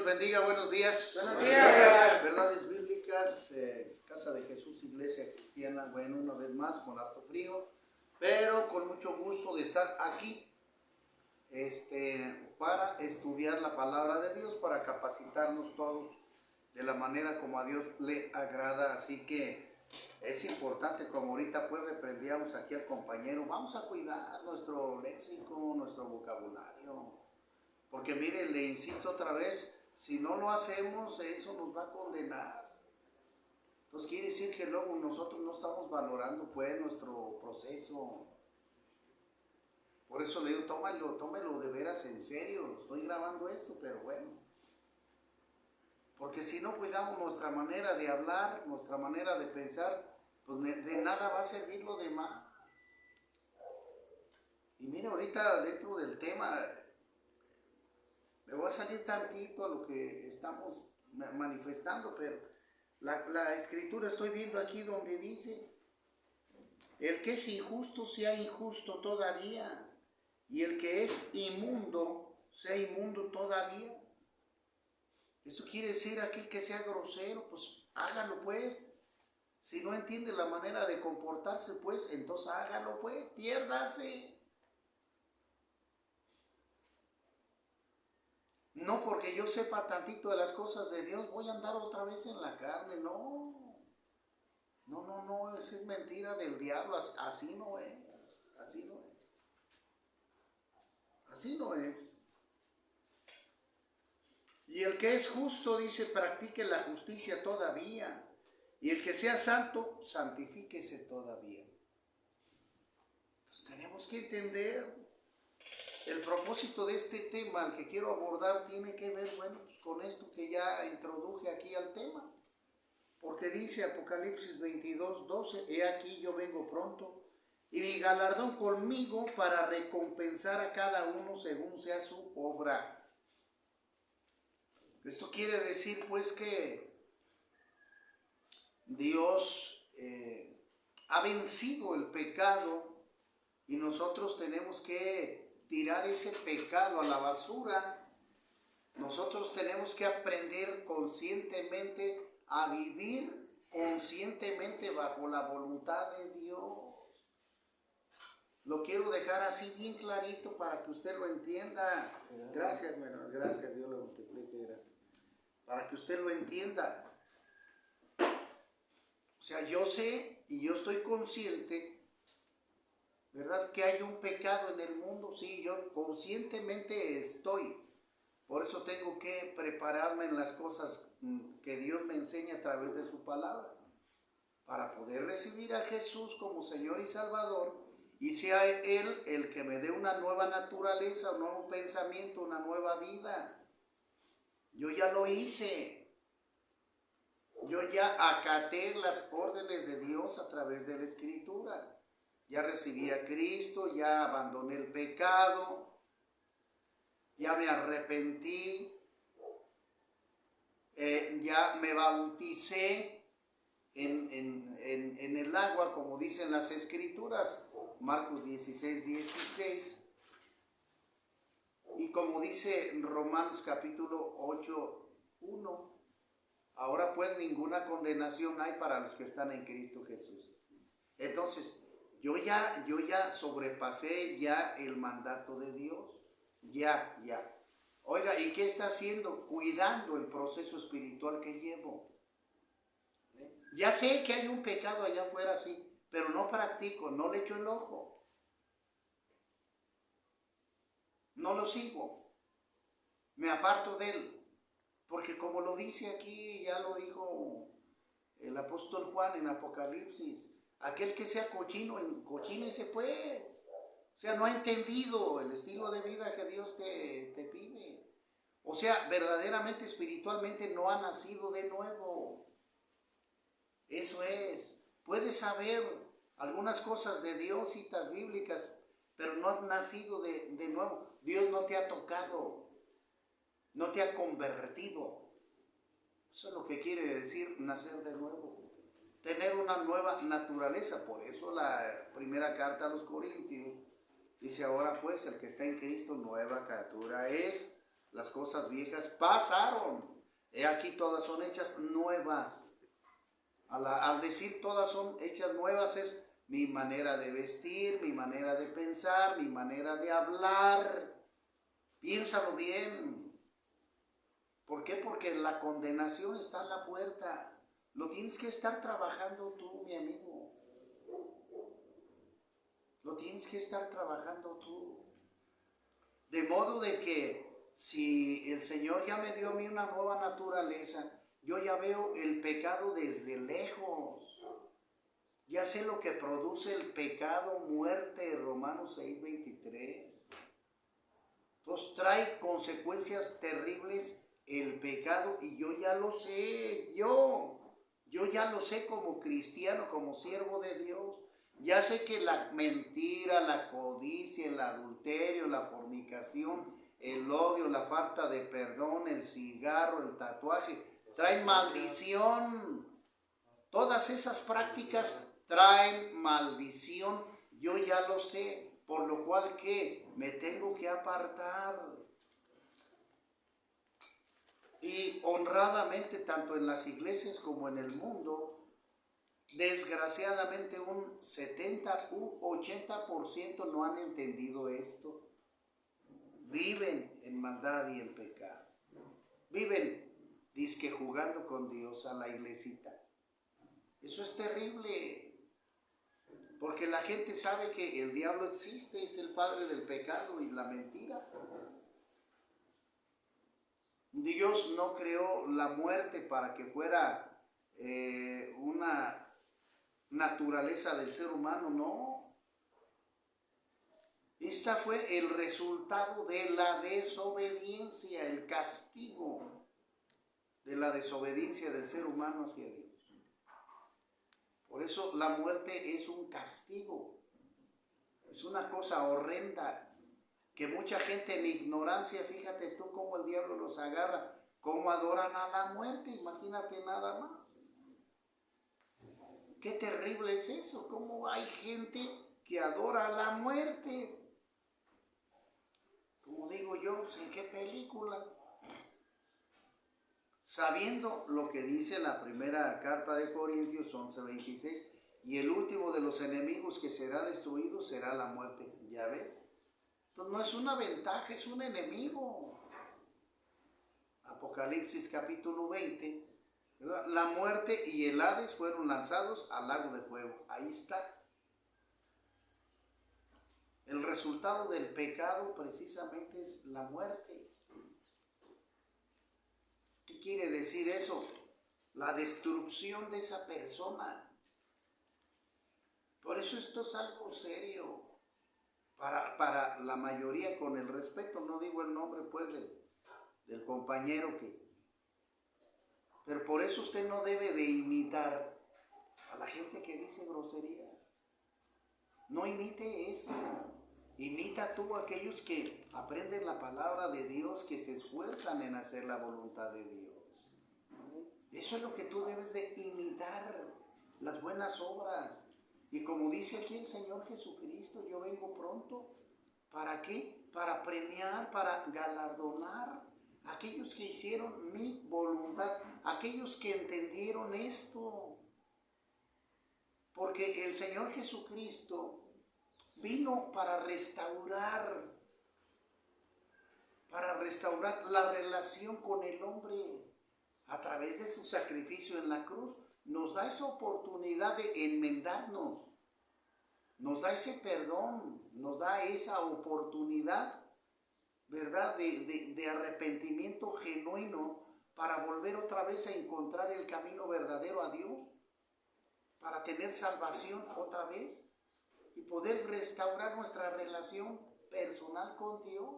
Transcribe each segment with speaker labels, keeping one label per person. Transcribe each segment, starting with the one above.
Speaker 1: bendiga, buenos días.
Speaker 2: Buenos días.
Speaker 1: Verdades bíblicas, Casa de Jesús, Iglesia Cristiana. Bueno, una vez más con harto frío, pero con mucho gusto de estar aquí para estudiar la palabra de Dios, para capacitarnos todos de la manera como a Dios le agrada. Así que es importante, como ahorita pues reprendíamos aquí al compañero, vamos a cuidar nuestro léxico, nuestro vocabulario. Porque mire, le insisto otra vez, si no lo hacemos, eso nos va a condenar. Entonces quiere decir que luego nosotros no estamos valorando pues nuestro proceso. Por eso le digo, tómelo de veras en serio. Estoy grabando esto, pero bueno. Porque si no cuidamos nuestra manera de hablar, nuestra manera de pensar, pues de nada va a servir lo demás. Y mire, ahorita dentro del tema, me voy a salir tantito a lo que estamos manifestando, pero la escritura estoy viendo aquí donde dice, el que es injusto sea injusto todavía, y el que es inmundo sea inmundo todavía. Eso quiere decir aquel que sea grosero, pues hágalo pues. Si no entiende la manera de comportarse, pues entonces hágalo pues, piérdase. No porque yo sepa tantito de las cosas de Dios, voy a andar otra vez en la carne, no. No, esa es mentira del diablo, así no es, así no es. Así no es. Y el que es justo, dice, practique la justicia todavía. Y el que sea santo, santifíquese todavía. Pues tenemos que entender. El propósito de este tema, al que quiero abordar, tiene que ver, bueno, pues con esto que ya introduje aquí al tema. Porque dice Apocalipsis 22:12, he aquí yo vengo pronto, y mi galardón conmigo para recompensar a cada uno según sea su obra. Esto quiere decir, pues, que Dios ha vencido el pecado y nosotros tenemos que tirar ese pecado a la basura. Nosotros tenemos que aprender conscientemente a vivir conscientemente bajo la voluntad de Dios. Lo quiero dejar así bien clarito para que usted lo entienda. Gracias, menor, gracias, Dios lo multiplique, gracias. Para que usted lo entienda. O sea, yo sé y yo estoy consciente, ¿verdad?, que hay un pecado en el mundo. Sí, yo conscientemente estoy. Por eso tengo que prepararme en las cosas que Dios me enseña a través de su palabra, para poder recibir a Jesús como Señor y Salvador, y sea Él el que me dé una nueva naturaleza, un nuevo pensamiento, una nueva vida. Yo ya lo hice. Yo ya acaté las órdenes de Dios a través de la Escritura. Ya recibí a Cristo, ya abandoné el pecado, ya me arrepentí, ya me bauticé en el agua, como dicen las Escrituras, Marcos 16:16, y como dice Romanos capítulo 8:1, ahora pues ninguna condenación hay para los que están en Cristo Jesús. Entonces, yo ya sobrepasé ya el mandato de Dios, ya. Oiga, ¿y qué está haciendo? Cuidando el proceso espiritual que llevo. Ya sé que hay un pecado allá afuera, sí, pero no practico, no le echo el ojo. No lo sigo, me aparto de él, porque como lo dice aquí, ya lo dijo el apóstol Juan en Apocalipsis, aquel que sea cochino, cochínese pues. O sea, no ha entendido el estilo de vida que Dios te pide. O sea, verdaderamente, espiritualmente no ha nacido de nuevo. Eso es. Puedes saber algunas cosas de Dios, citas bíblicas, pero no has nacido de nuevo. Dios no te ha tocado, no te ha convertido. Eso es lo que quiere decir nacer de nuevo. Tener una nueva naturaleza. Por eso la primera carta a los Corintios dice, ahora pues el que está en Cristo nueva criatura es. las cosas viejas pasaron. He aquí todas son hechas nuevas. Al decir todas son hechas nuevas es mi manera de vestir, mi manera de pensar, mi manera de hablar. Piénsalo bien. ¿Por qué? Porque la condenación está en la puerta. Lo tienes que estar trabajando tú, mi amigo. Lo tienes que estar trabajando tú. De modo de que si el Señor ya me dio a mí una nueva naturaleza, yo ya veo el pecado desde lejos. Ya sé lo que produce el pecado, muerte, Romanos 6:23. Entonces trae consecuencias terribles el pecado y yo ya lo sé, yo ya lo sé como cristiano, como siervo de Dios. Ya sé que la mentira, la codicia, el adulterio, la fornicación, el odio, la falta de perdón, el cigarro, el tatuaje, traen maldición. Todas esas prácticas traen maldición. Yo ya lo sé, por lo cual que me tengo que apartar. Y honradamente, tanto en las iglesias como en el mundo, desgraciadamente un 70 u 80% no han entendido esto. Viven en maldad y en pecado. Viven, dizque jugando con Dios a la iglesita. Eso es terrible. Porque la gente sabe que el diablo existe, es el padre del pecado y la mentira. Dios no creó la muerte para que fuera una naturaleza del ser humano, no. Esta fue el resultado de la desobediencia, el castigo de la desobediencia del ser humano hacia Dios. Por eso la muerte es un castigo, es una cosa horrenda, que mucha gente en ignorancia, fíjate tú cómo el diablo los agarra, cómo adoran a la muerte, imagínate nada más. Qué terrible es eso, cómo hay gente que adora a la muerte. Como digo yo, ¿en qué película? Sabiendo lo que dice la primera carta de Corintios 11:26, y el último de los enemigos que será destruido será la muerte. ¿Ya ves? Entonces no es una ventaja, es un enemigo. Apocalipsis capítulo 20, ¿verdad? La muerte y el Hades fueron lanzados al lago de fuego. Ahí está. El resultado del pecado precisamente es la muerte. ¿Qué quiere decir eso? La destrucción de esa persona. Por eso esto es algo serio. Para la mayoría, con el respeto, no digo el nombre pues del compañero que... Pero por eso usted no debe de imitar a la gente que dice groserías. No imite eso. Imita tú a aquellos que aprenden la palabra de Dios, que se esfuerzan en hacer la voluntad de Dios. Eso es lo que tú debes de imitar, las buenas obras. Y como dice aquí el Señor Jesucristo, yo vengo pronto. ¿Para qué? Para premiar, para galardonar a aquellos que hicieron mi voluntad, aquellos que entendieron esto. Porque el Señor Jesucristo vino para restaurar la relación con el hombre a través de su sacrificio en la cruz. Nos da esa oportunidad de enmendarnos, nos da ese perdón, nos da esa oportunidad, ¿verdad?, de arrepentimiento genuino para volver otra vez a encontrar el camino verdadero a Dios, para tener salvación otra vez y poder restaurar nuestra relación personal con Dios.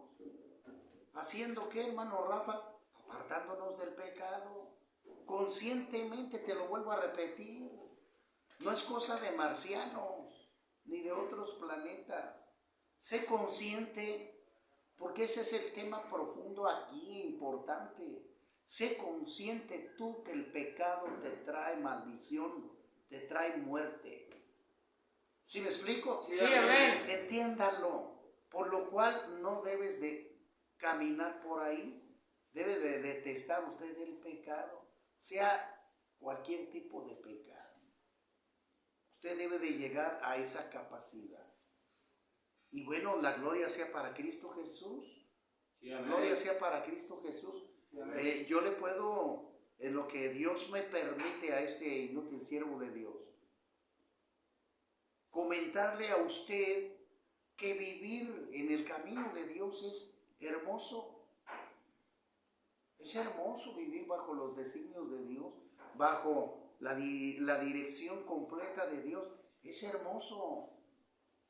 Speaker 1: ¿Haciendo qué, hermano Rafa? Apartándonos del pecado. Conscientemente, te lo vuelvo a repetir. No es cosa de marcianos ni de otros planetas. Sé consciente, porque ese es el tema profundo aquí, importante. Sé consciente tú que el pecado te trae maldición, te trae muerte. ¿Sí me explico?
Speaker 2: Sí, amén.
Speaker 1: Entiéndalo. Por lo cual no debes de caminar por ahí, debe de detestar usted el pecado, sea cualquier tipo de pecado. Usted debe de llegar a esa capacidad. Y bueno, la gloria sea para Cristo Jesús. Sí, la gloria sea para Cristo Jesús. Sí, yo le puedo, en lo que Dios me permite a este inútil siervo de Dios, comentarle a usted que vivir en el camino de Dios es hermoso. Es hermoso vivir bajo los designios de Dios, bajo la dirección completa de Dios. Es hermoso.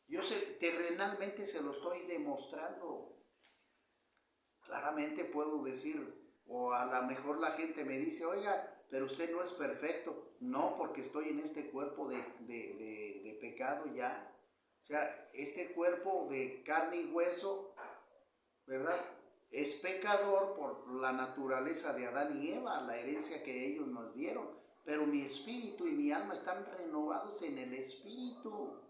Speaker 1: Yo terrenalmente se lo estoy demostrando. Claramente puedo decir, o a lo mejor la gente me dice, oiga, pero usted no es perfecto. No, porque estoy en este cuerpo de pecado ya. O sea, este cuerpo de carne y hueso, ¿verdad? Es pecador por la naturaleza de Adán y Eva, la herencia que ellos nos dieron. Pero mi espíritu y mi alma están renovados en el espíritu,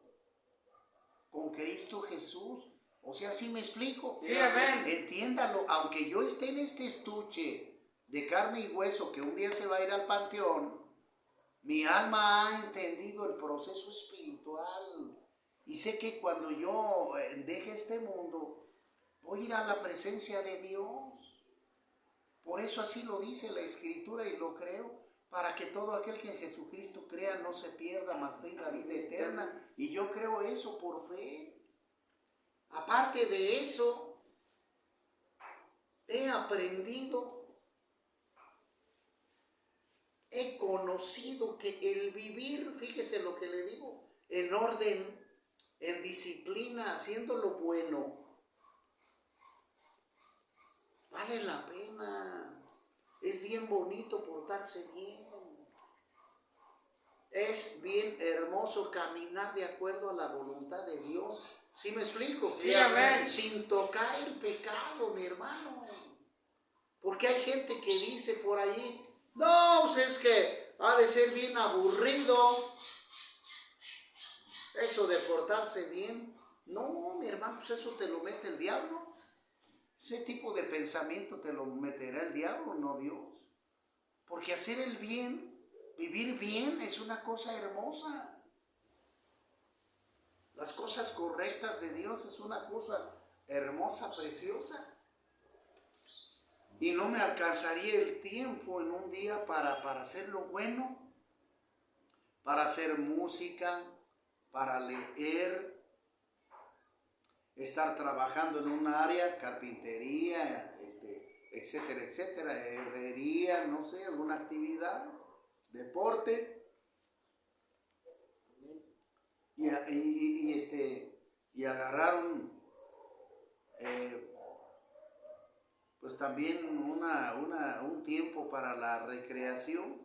Speaker 1: con Cristo Jesús. O sea, ¿sí me explico?
Speaker 2: Sí, amén.
Speaker 1: Entiéndalo, aunque yo esté en este estuche de carne y hueso que un día se va a ir al panteón, mi alma ha entendido el proceso espiritual y sé que cuando yo deje este mundo, voy a ir a la presencia de Dios. Por eso así lo dice la Escritura y lo creo, para que todo aquel que en Jesucristo crea no se pierda, mas tenga vida eterna. Y yo creo eso por fe. Aparte de eso, he aprendido, he conocido que el vivir, fíjese lo que le digo, en orden, en disciplina, haciendo lo bueno, vale la pena. Es bien bonito portarse bien. Es bien hermoso caminar de acuerdo a la voluntad de Dios. ¿Sí me explico?
Speaker 2: Sí, amén.
Speaker 1: Sin tocar el pecado, mi hermano. Porque hay gente que dice por ahí, no, pues es que ha de ser bien aburrido eso de portarse bien. No, mi hermano, pues eso te lo mete el diablo. Ese tipo de pensamiento te lo meterá el diablo, no Dios. Porque hacer el bien, vivir bien, es una cosa hermosa. Las cosas correctas de Dios es una cosa hermosa, preciosa. Y no me alcanzaría el tiempo en un día para hacer lo bueno, para hacer música, para leer, estar trabajando en un área, carpintería, etcétera, etcétera, herrería, no sé, alguna actividad, deporte. Y agarraron pues también un tiempo para la recreación,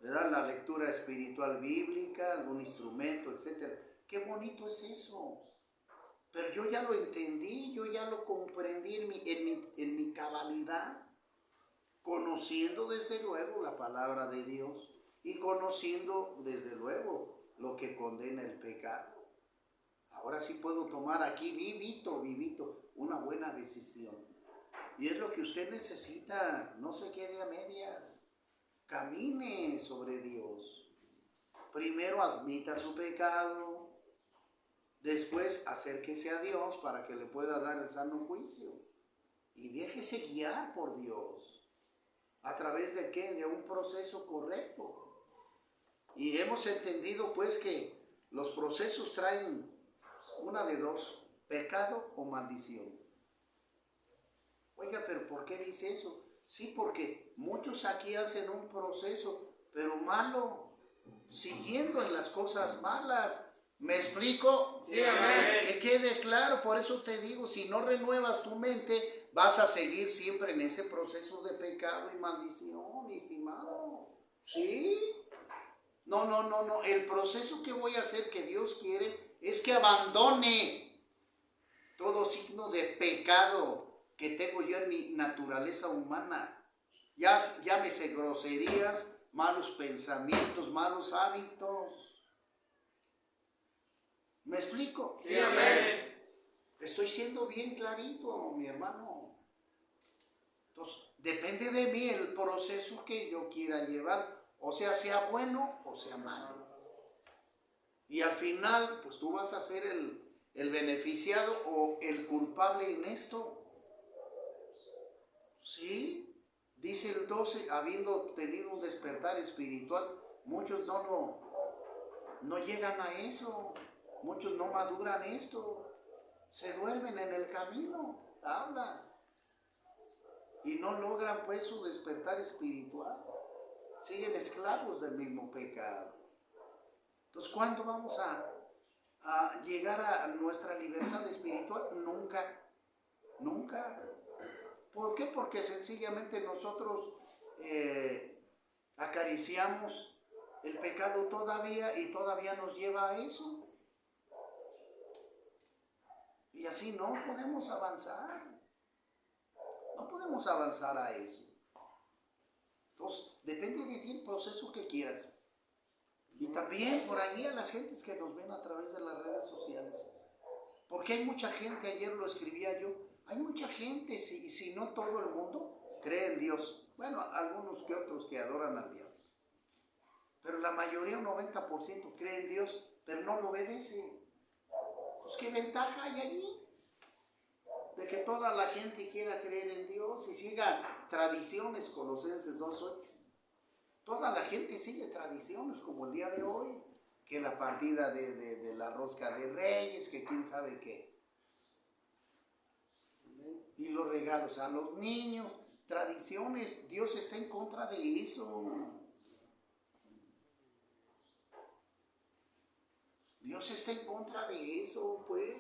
Speaker 1: ¿verdad? La lectura espiritual bíblica, algún instrumento, etc. Qué bonito es eso. Pero yo ya lo entendí, yo ya lo comprendí en mi cabalidad, conociendo desde luego la palabra de Dios y conociendo desde luego lo que condena el pecado. Ahora sí puedo tomar aquí vivito, una buena decisión. Y es lo que usted necesita, no se quede a medias. Camine sobre Dios. Primero admita su pecado, después acérquese a Dios para que le pueda dar el sano juicio. Y déjese guiar por Dios. ¿A través de qué? De un proceso correcto. Y hemos entendido pues que los procesos traen una de dos, pecado o maldición. Oiga, pero ¿por qué dice eso? Sí, porque muchos aquí hacen un proceso, pero malo, siguiendo en las cosas malas. ¿Me explico?
Speaker 2: Sí, amén.
Speaker 1: Que quede claro, por eso te digo, si no renuevas tu mente, vas a seguir siempre en ese proceso de pecado y maldición, estimado. ¿Sí? No. El proceso que voy a hacer, que Dios quiere, es que abandone todo signo de pecado que tengo yo en mi naturaleza humana. Llámese groserías, malos pensamientos, malos hábitos. ¿Me explico?
Speaker 2: Sí, amén.
Speaker 1: Estoy siendo bien clarito, mi hermano. Entonces, depende de mí el proceso que yo quiera llevar, o sea bueno o sea malo. Y al final, pues tú vas a ser el beneficiado o el culpable en esto. Sí, dice el 12, habiendo obtenido un despertar espiritual, muchos no llegan a eso, muchos no maduran esto, se duermen en el camino, hablas, y no logran pues su despertar espiritual, siguen esclavos del mismo pecado. Entonces, ¿cuándo vamos a llegar a nuestra libertad espiritual? Nunca, nunca. ¿Por qué? Porque sencillamente nosotros acariciamos el pecado todavía y todavía nos lleva a eso. Y así no podemos avanzar. No podemos avanzar a eso. Entonces, depende de ti el proceso que quieras. Y también por ahí a las gentes que nos ven a través de las redes sociales. Porque hay mucha gente, ayer lo escribía yo, hay mucha gente, si no todo el mundo, cree en Dios. Bueno, algunos que otros que adoran al diablo. Pero la mayoría, un 90%, cree en Dios, pero no lo obedece. Pues ¿qué ventaja hay allí? De que toda la gente quiera creer en Dios y siga tradiciones, Colosenses 2:8. Toda la gente sigue tradiciones como el día de hoy, que la partida de la rosca de Reyes, que quién sabe qué. Y los regalos a los niños, tradiciones, Dios está en contra de eso. Dios está en contra de eso, pues.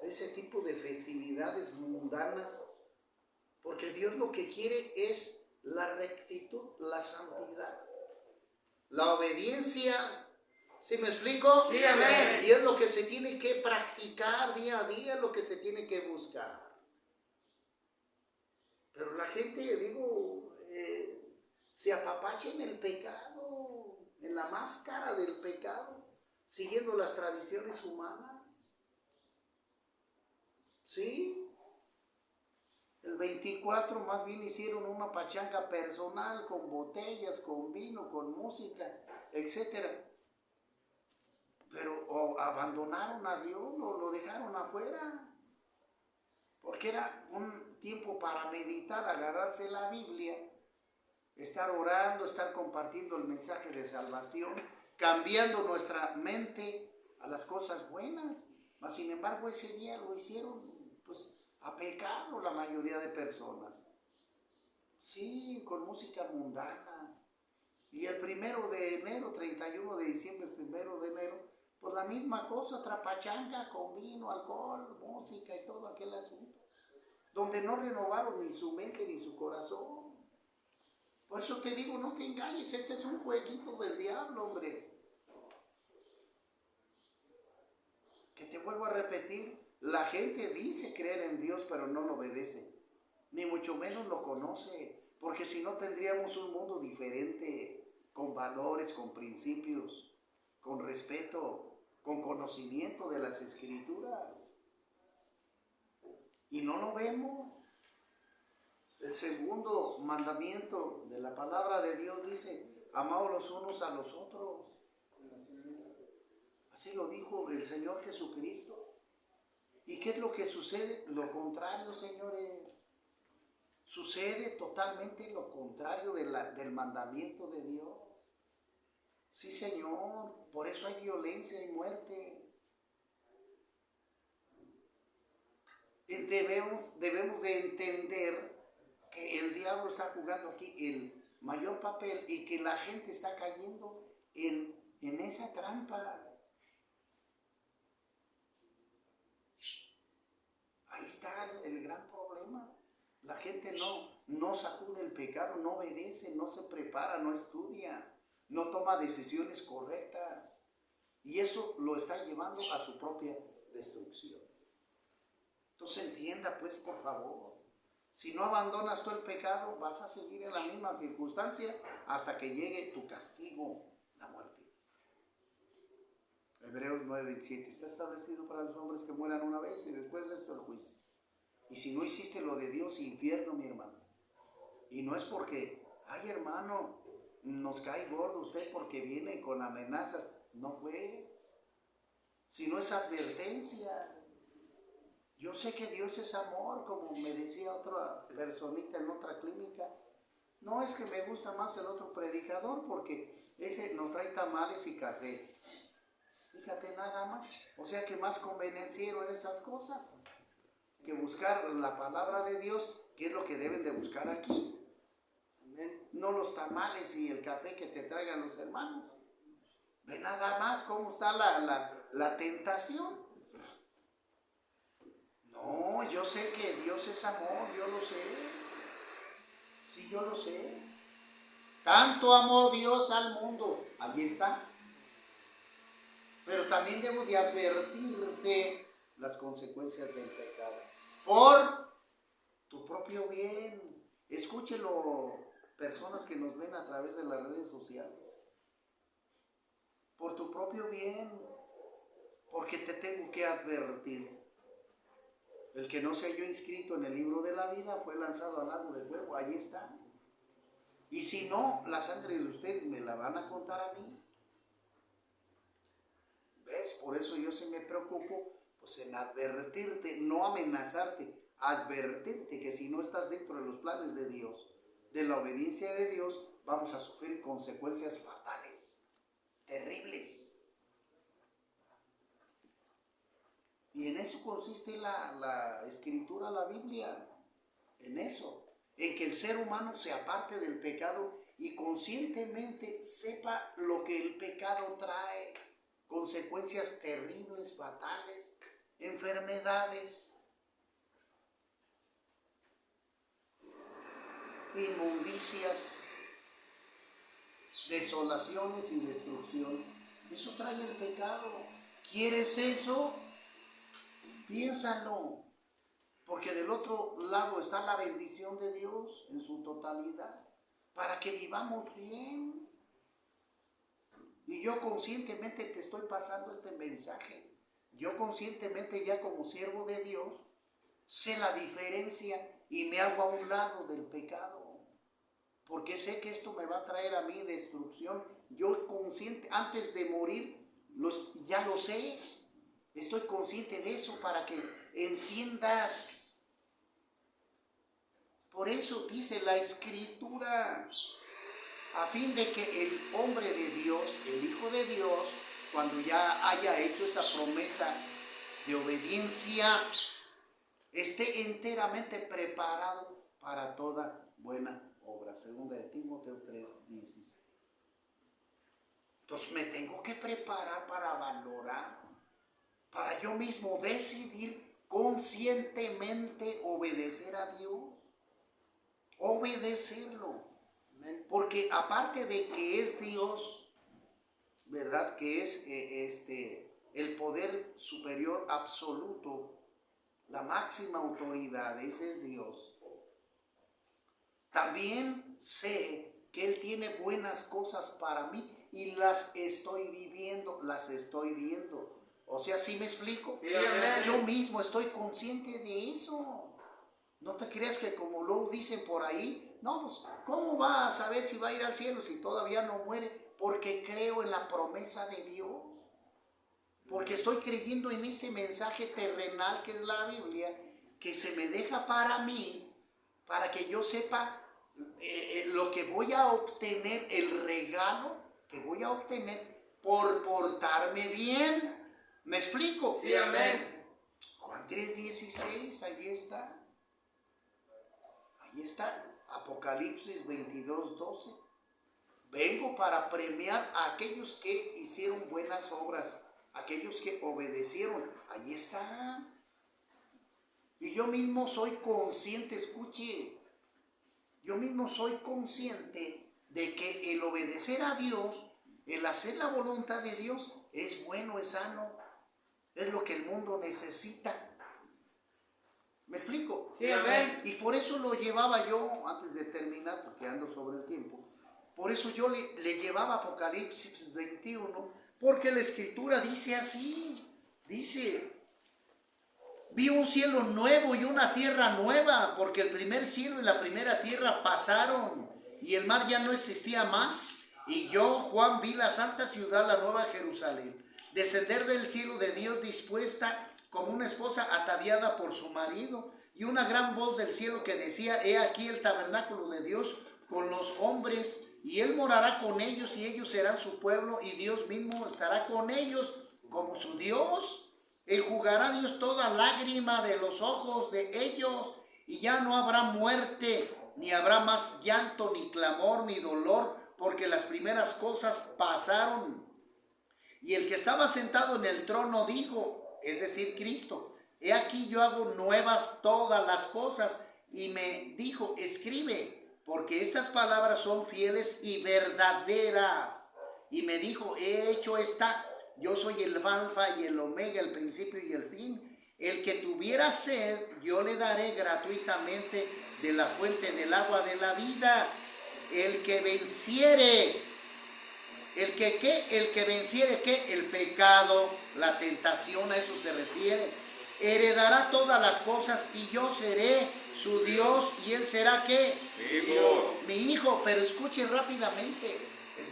Speaker 1: De ese tipo de festividades mundanas. Porque Dios lo que quiere es la rectitud, la santidad, la obediencia. ¿Sí me explico?
Speaker 2: Sí, amén.
Speaker 1: Y es lo que se tiene que practicar día a día, lo que se tiene que buscar. Pero la gente, digo, se apapacha en el pecado, en la máscara del pecado, siguiendo las tradiciones humanas. ¿Sí? El 24 más bien hicieron una pachanga personal con botellas, con vino, con música, etc. Pero abandonaron a Dios, lo dejaron afuera. Porque era un tiempo para meditar, agarrarse la Biblia, estar orando, estar compartiendo el mensaje de salvación, cambiando nuestra mente a las cosas buenas. Mas sin embargo ese día lo hicieron pues a pecado la mayoría de personas. Sí, con música mundana. Y el 1 de enero, 31 de diciembre, el 1 de enero, pues la misma cosa, trapachanga con vino, alcohol, música y todo aquel asunto. Donde no renovaron ni su mente ni su corazón. Por eso te digo, no te engañes, este es un jueguito del diablo, hombre. Que te vuelvo a repetir, la gente dice creer en Dios, pero no lo obedece. Ni mucho menos lo conoce. Porque si no tendríamos un mundo diferente, con valores, con principios, con respeto, con conocimiento de las Escrituras. Y no lo vemos. El segundo mandamiento de la palabra de Dios dice, amaos los unos a los otros. Así lo dijo el Señor Jesucristo. ¿Y qué es lo que sucede? Lo contrario, señores. Sucede totalmente lo contrario del mandamiento de Dios. Sí, Señor, por eso hay violencia y muerte. Debemos de entender que el diablo está jugando aquí el mayor papel y que la gente está cayendo en esa trampa. Ahí está el gran problema. La gente no sacude el pecado, no obedece, no se prepara, no estudia, no toma decisiones correctas. Y eso lo está llevando a su propia destrucción. Entonces entienda pues, por favor, si no abandonas tú el pecado, vas a seguir en la misma circunstancia hasta que llegue tu castigo, la muerte. Hebreos 9:27, está establecido para los hombres que mueran una vez y después de esto el juicio. Y si no hiciste lo de Dios, infierno, mi hermano. Y no es porque, ay hermano, nos cae gordo usted porque viene con amenazas. No pues, si no es advertencia. Yo sé que Dios es amor, como me decía otra personita en otra clínica. No es que me gusta más el otro predicador porque ese nos trae tamales y café. Fíjate nada más. O sea que más convenenciero en esas cosas que buscar la palabra de Dios, que es lo que deben de buscar aquí. No los tamales y el café que te traigan los hermanos. Ve nada más cómo está la tentación. No, yo sé que Dios es amor, yo lo sé. Sí, yo lo sé. Tanto amó Dios al mundo. Ahí está. Pero también debo de advertirte las consecuencias del pecado. Por tu propio bien. Escúchelo, personas que nos ven a través de las redes sociales. Por tu propio bien. Porque te tengo que advertir. El que no se halló inscrito en el libro de la vida fue lanzado al lago de fuego. Ahí está. Y si no, la sangre de ustedes me la van a contar a mí. ¿Ves? Por eso yo sí me preocupo pues en advertirte, no amenazarte, advertirte que si no estás dentro de los planes de Dios, de la obediencia de Dios, vamos a sufrir consecuencias fatales, terribles. Y en eso consiste la escritura, la Biblia, en eso, en que el ser humano se aparte del pecado y conscientemente sepa lo que el pecado trae, consecuencias terribles, fatales, enfermedades, inmundicias, desolaciones y destrucción. Eso trae el pecado. ¿Quieres eso? Piénsalo. Porque del otro lado está la bendición de Dios en su totalidad, para que vivamos bien. Y yo conscientemente te estoy pasando este mensaje. Yo conscientemente ya como siervo de Dios sé la diferencia y me hago a un lado del pecado. Porque sé que esto me va a traer a mí destrucción. Yo consciente, antes de morir, ya lo sé. Estoy consciente de eso para que entiendas. Por eso dice la Escritura, a fin de que el hombre de Dios, el Hijo de Dios, cuando ya haya hecho esa promesa de obediencia, esté enteramente preparado para toda buena obra. Segunda de Timoteo 3:16. Entonces me tengo que preparar para valorar, para yo mismo decidir conscientemente obedecer a Dios, obedecerlo. Porque aparte de que es Dios, ¿verdad? Que es el poder superior absoluto, la máxima autoridad, ese es Dios. También sé que Él tiene buenas cosas para mí y las estoy viviendo, las estoy viendo. O sea, ¿sí me explico?
Speaker 2: Sí,
Speaker 1: yo mismo estoy consciente de eso. No te creas que como lo dicen por ahí, no, pues, ¿cómo va a saber si va a ir al cielo si todavía no muere? Porque creo en la promesa de Dios. Porque estoy creyendo en este mensaje terrenal que es la Biblia, que se me deja para mí, para que yo sepa lo que voy a obtener, el regalo que voy a obtener por portarme bien. ¿Me explico?
Speaker 2: Sí, amén.
Speaker 1: Juan 3:16, ahí está. Ahí está, Apocalipsis 22:12. Vengo para premiar a aquellos que hicieron buenas obras, aquellos que obedecieron. Ahí está. Y yo mismo soy consciente, escuche, yo mismo soy consciente de que el obedecer a Dios, el hacer la voluntad de Dios, es bueno, es sano, es lo que el mundo necesita. ¿Me explico?
Speaker 2: Sí, amén.
Speaker 1: Y por eso lo llevaba yo, antes de terminar, porque ando sobre el tiempo, por eso yo le llevaba Apocalipsis 21, porque la Escritura dice así, dice, Vi un cielo nuevo y una tierra nueva, porque el primer cielo y la primera tierra pasaron y el mar ya no existía más. Y yo, Juan, vi la santa ciudad, la nueva Jerusalén, descender del cielo de Dios, dispuesta como una esposa ataviada por su marido. Y una gran voz del cielo que decía: he aquí el tabernáculo de Dios con los hombres, y él morará con ellos, y ellos serán su pueblo, y Dios mismo estará con ellos como su Dios. Enjugará Dios toda lágrima de los ojos de ellos, y ya no habrá muerte, ni habrá más llanto, ni clamor, ni dolor, porque las primeras cosas pasaron. Y el que estaba sentado en el trono dijo, es decir, Cristo: he aquí yo hago nuevas todas las cosas. Y me dijo: escribe, porque estas palabras son fieles y verdaderas. Y me dijo: he hecho esta. Yo soy el alfa y el omega, el principio y el fin. El que tuviera sed, yo le daré gratuitamente de la fuente del agua de la vida. El que venciere, el que venciere, ¿qué? El pecado, la tentación, a eso se refiere. Heredará todas las cosas, y yo seré su Dios, y él será, ¿qué? Mi hijo. Pero escuche rápidamente,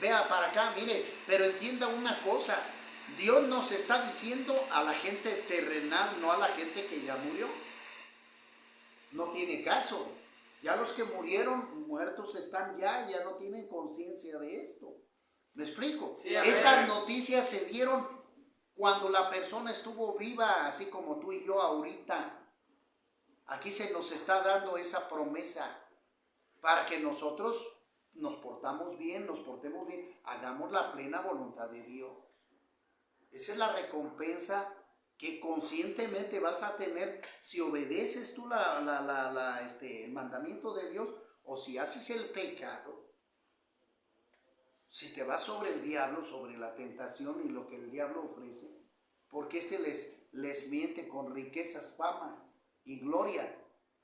Speaker 1: vea para acá, mire, pero entienda una cosa. Dios nos está diciendo a la gente terrenal, no a la gente que ya murió. No tiene caso. Ya los que murieron, muertos están ya no tienen conciencia de esto. ¿Me explico? Sí, estas noticias se dieron cuando la persona estuvo viva, así como tú y yo ahorita. Aquí se nos está dando esa promesa para que nosotros nos portemos bien, hagamos la plena voluntad de Dios. Esa es la recompensa que conscientemente vas a tener si obedeces tú el mandamiento de Dios, o si haces el pecado, si te vas sobre el diablo, sobre la tentación y lo que el diablo ofrece, porque les miente con riquezas, fama y gloria,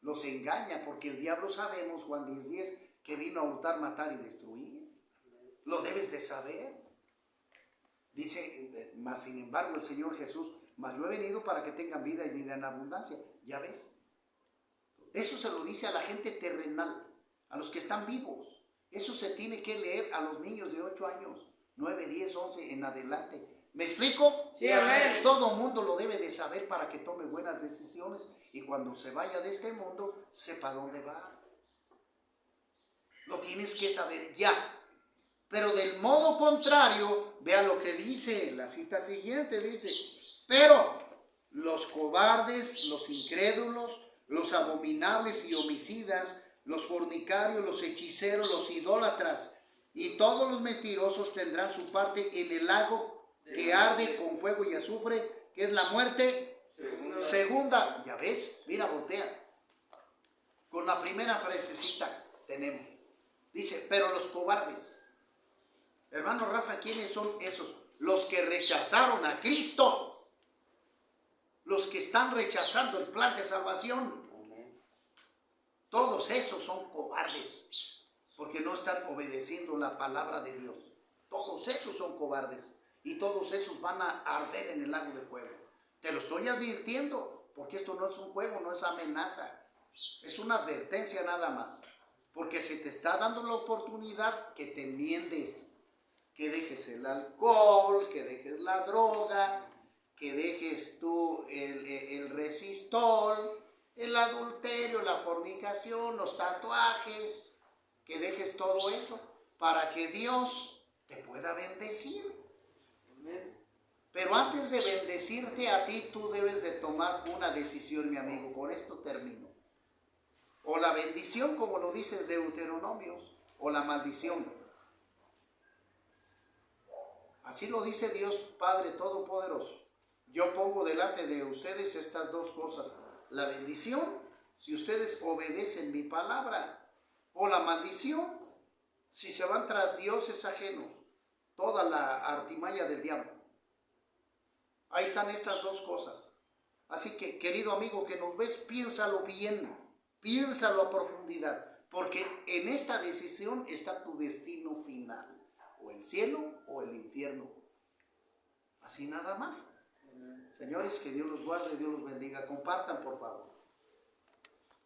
Speaker 1: los engaña, porque el diablo, sabemos, Juan 10:10, que vino a hurtar, matar y destruir. Lo debes de saber. Dice, mas sin embargo el Señor Jesús: mas yo he venido para que tengan vida y vida en abundancia. ¿Ya ves? Eso se lo dice a la gente terrenal, a los que están vivos. Eso se tiene que leer a los niños de 8 años, 9, 10, 11 en adelante. ¿Me explico?
Speaker 2: Sí, amén.
Speaker 1: Todo mundo lo debe de saber para que tome buenas decisiones, y cuando se vaya de este mundo sepa dónde va. Lo tienes que saber ya. Pero del modo contrario, vea lo que dice la cita siguiente, dice: pero los cobardes, los incrédulos, los abominables y homicidas, los fornicarios, los hechiceros, los idólatras y todos los mentirosos tendrán su parte en el lago que arde con fuego y azufre, que es la muerte segunda. Ya ves, mira, voltea. Con la primera frasecita tenemos. Dice: pero los cobardes. Hermano Rafa, ¿quiénes son esos? Los que rechazaron a Cristo. Los que están rechazando el plan de salvación. Todos esos son cobardes, porque no están obedeciendo la palabra de Dios. Todos esos son cobardes, y todos esos van a arder en el lago de fuego. Te lo estoy advirtiendo, porque esto no es un juego, no es amenaza. Es una advertencia nada más. Porque se te está dando la oportunidad que te enmiendes. Que dejes el alcohol, que dejes la droga, que dejes tú el resistol, el adulterio, la fornicación, los tatuajes, que dejes todo eso para que Dios te pueda bendecir. Pero antes de bendecirte a ti, tú debes de tomar una decisión, mi amigo. Con esto termino. O la bendición, como lo dice Deuteronomios, o la maldición. Así lo dice Dios Padre Todopoderoso. Yo pongo delante de ustedes estas dos cosas: la bendición, si ustedes obedecen mi palabra, o la maldición, si se van tras dioses ajenos, toda la artimaña del diablo. Ahí están estas dos cosas. Así que, querido amigo que nos ves, piénsalo bien, piénsalo a profundidad, porque en esta decisión está tu destino final. O el cielo o el infierno. Así nada más. Señores, que Dios los guarde, Dios los bendiga. Compartan, por favor.